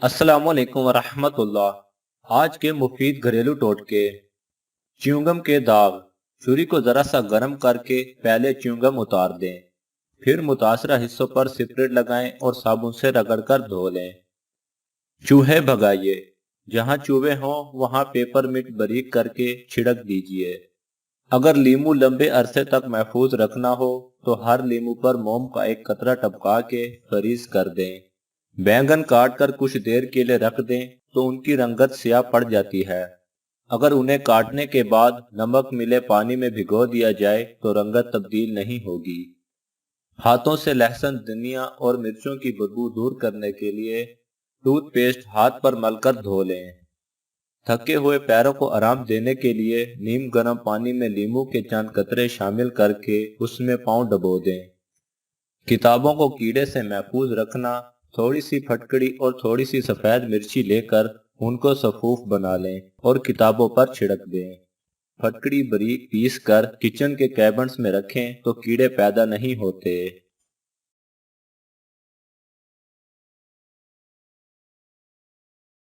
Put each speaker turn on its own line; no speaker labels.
अस्सलाम वालेकुम वरहमतुल्लाह। आज के मुफीद घरेलू टोटके। च्युइंगम के दाग। छुरी को जरा सा गर्म करके पहले च्युइंगम उतार दें, फिर मुतासरा हिस्सों पर स्प्रेड लगाएं और साबुन से रगड़कर धो लें। चूहे भगाइए। जहां चूहे हों वहां पेपरमिंट बारीक करके छिड़क दीजिए। अगर लीमू लंबे अरसे तक महफूज रखना हो तो हर लीमू पर मोम का एक कतरा टपका के फ्रीज कर दें। बैंगन काट कर कुछ देर के लिए रख दें तो उनकी रंगत स्याह पड़ जाती है। अगर उन्हें काटने के बाद नमक मिले पानी में भिगो दिया जाए तो रंगत तब्दील नहीं होगी। हाथों से लहसुन, धनिया और मिर्चों की बदबू दूर करने के लिए टूथपेस्ट हाथ पर मलकर धो लें। थके हुए पैरों को आराम देने के लिए नीम गर्म पानी में लीमू के चंद कतरे शामिल करके उसमें पांव डबो दें। किताबों को कीड़े से महफूज रखना। थोड़ी सी फटकड़ी और थोड़ी सी सफेद मिर्ची लेकर उनको सफूफ बना लें और किताबों पर छिड़क दें। फटकड़ी बारीक पीस कर किचन के कैबिनेट्स में रखें तो कीड़े पैदा नहीं होते।